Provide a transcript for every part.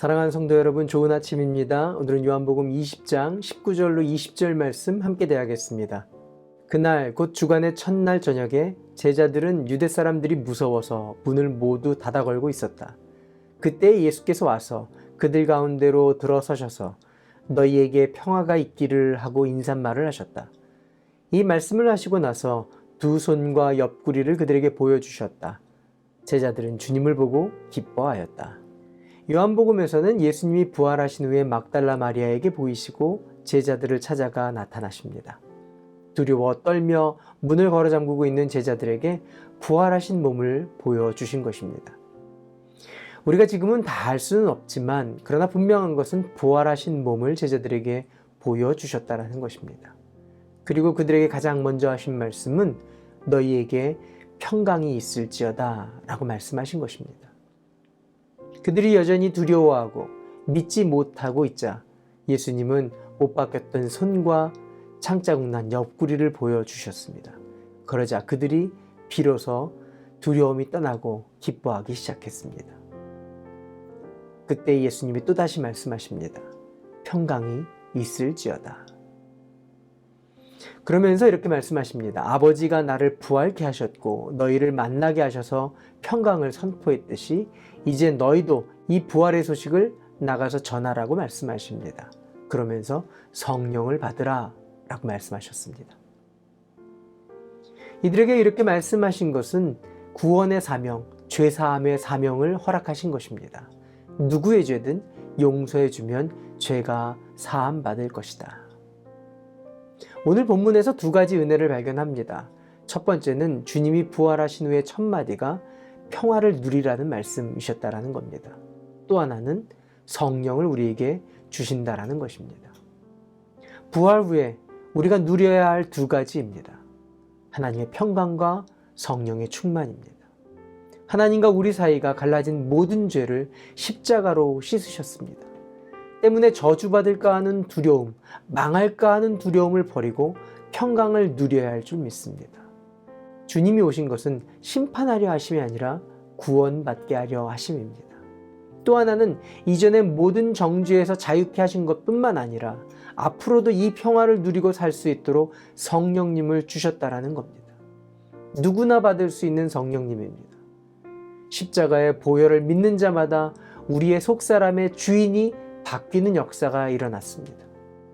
사랑하는 성도 여러분, 좋은 아침입니다. 오늘은 요한복음 20장 19절로 20절 말씀 함께 대하겠습니다. 그날 곧 주간의 첫날 저녁에 제자들은 유대 사람들이 무서워서 문을 모두 닫아 걸고 있었다. 그때 예수께서 와서 그들 가운데로 들어서셔서 너희에게 평화가 있기를 하고 인사말을 하셨다. 이 말씀을 하시고 나서 두 손과 옆구리를 그들에게 보여주셨다. 제자들은 주님을 보고 기뻐하였다. 요한복음에서는 예수님이 부활하신 후에 막달라 마리아에게 보이시고 제자들을 찾아가 나타나십니다. 두려워 떨며 문을 걸어 잠그고 있는 제자들에게 부활하신 몸을 보여주신 것입니다. 우리가 지금은 다 알 수는 없지만 그러나 분명한 것은 부활하신 몸을 제자들에게 보여주셨다는 것입니다. 그리고 그들에게 가장 먼저 하신 말씀은 너희에게 평강이 있을지어다 라고 말씀하신 것입니다. 그들이 여전히 두려워하고 믿지 못하고 있자 예수님은 못 박혔던 손과 창자국 난 옆구리를 보여주셨습니다. 그러자 그들이 비로소 두려움이 떠나고 기뻐하기 시작했습니다. 그때 예수님이 또다시 말씀하십니다. 평강이 있을지어다. 그러면서 이렇게 말씀하십니다. 아버지가 나를 부활케 하셨고 너희를 만나게 하셔서 평강을 선포했듯이 이제 너희도 이 부활의 소식을 나가서 전하라고 말씀하십니다. 그러면서 성령을 받으라 라고 말씀하셨습니다. 이들에게 이렇게 말씀하신 것은 구원의 사명, 죄사함의 사명을 허락하신 것입니다. 누구의 죄든 용서해 주면 죄가 사함받을 것이다. 오늘 본문에서 두 가지 은혜를 발견합니다. 첫 번째는 주님이 부활하신 후의 첫 마디가 평화를 누리라는 말씀이셨다라는 겁니다. 또 하나는 성령을 우리에게 주신다라는 것입니다. 부활 후에 우리가 누려야 할 두 가지입니다. 하나님의 평강과 성령의 충만입니다. 하나님과 우리 사이가 갈라진 모든 죄를 십자가로 씻으셨습니다. 때문에 저주받을까 하는 두려움, 망할까 하는 두려움을 버리고 평강을 누려야 할 줄 믿습니다. 주님이 오신 것은 심판하려 하심이 아니라 구원받게 하려 하심입니다. 또 하나는 이전의 모든 정죄에서 자유케 하신 것뿐만 아니라 앞으로도 이 평화를 누리고 살 수 있도록 성령님을 주셨다라는 겁니다. 누구나 받을 수 있는 성령님입니다. 십자가의 보혈을 믿는 자마다 우리의 속사람의 주인이 바뀌는 역사가 일어났습니다.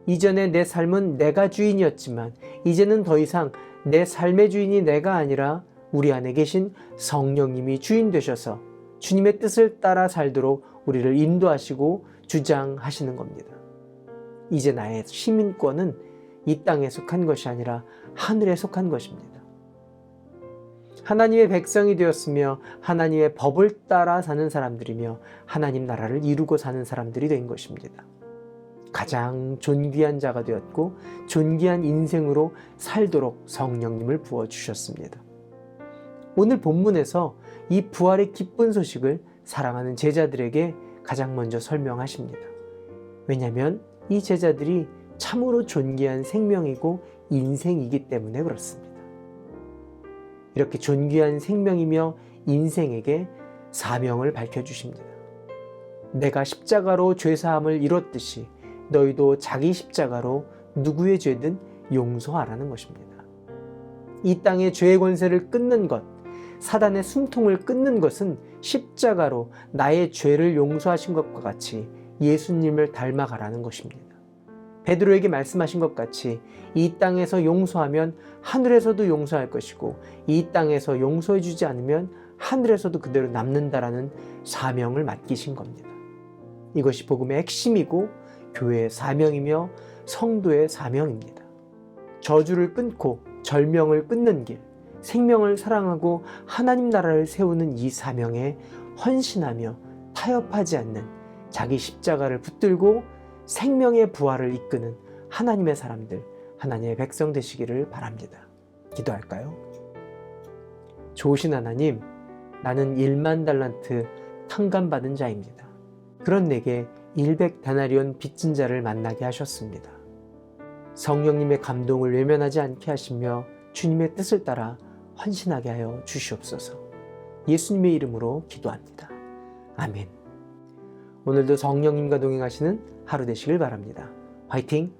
이전에 내 삶은 내가 주인이었지만 이제는 더 이상 내 삶의 주인이 내가 아니라 우리 안에 계신 성령님이 주인 되셔서 주님의 뜻을 따라 살도록 우리를 인도하시고 주장하시는 겁니다. 이제 나의 시민권은 이 땅에 속한 것이 아니라 하늘에 속한 것입니다. 하나님의 백성이 되었으며 하나님의 법을 따라 사는 사람들이며 하나님 나라를 이루고 사는 사람들이 된 것입니다. 가장 존귀한 자가 되었고 존귀한 인생으로 살도록 성령님을 부어주셨습니다. 오늘 본문에서 이 부활의 기쁜 소식을 사랑하는 제자들에게 가장 먼저 설명하십니다. 왜냐하면 이 제자들이 참으로 존귀한 생명이고 인생이기 때문에 그렇습니다. 이렇게 존귀한 생명이며 인생에게 사명을 밝혀주십니다. 내가 십자가로 죄사함을 이뤘듯이 너희도 자기 십자가로 누구의 죄든 용서하라는 것입니다. 이 땅의 죄의 권세를 끊는 것, 사단의 숨통을 끊는 것은 십자가로 나의 죄를 용서하신 것과 같이 예수님을 닮아가라는 것입니다. 베드로에게 말씀하신 것 같이 이 땅에서 용서하면 하늘에서도 용서할 것이고 이 땅에서 용서해 주지 않으면 하늘에서도 그대로 남는다라는 사명을 맡기신 겁니다. 이것이 복음의 핵심이고 교회의 사명이며 성도의 사명입니다. 저주를 끊고 절명을 끊는 길, 생명을 사랑하고 하나님 나라를 세우는 이 사명에 헌신하며 타협하지 않는 자기 십자가를 붙들고 생명의 부활을 이끄는 하나님의 사람들, 하나님의 백성 되시기를 바랍니다. 기도할까요? 좋으신 하나님, 나는 1만 달란트 탕감받은 자입니다. 그런 내게 100데나리온 빚진 자를 만나게 하셨습니다. 성령님의 감동을 외면하지 않게 하시며 주님의 뜻을 따라 헌신하게 하여 주시옵소서. 예수님의 이름으로 기도합니다. 아멘. 오늘도 성령님과 동행하시는 하루 되시길 바랍니다. 화이팅!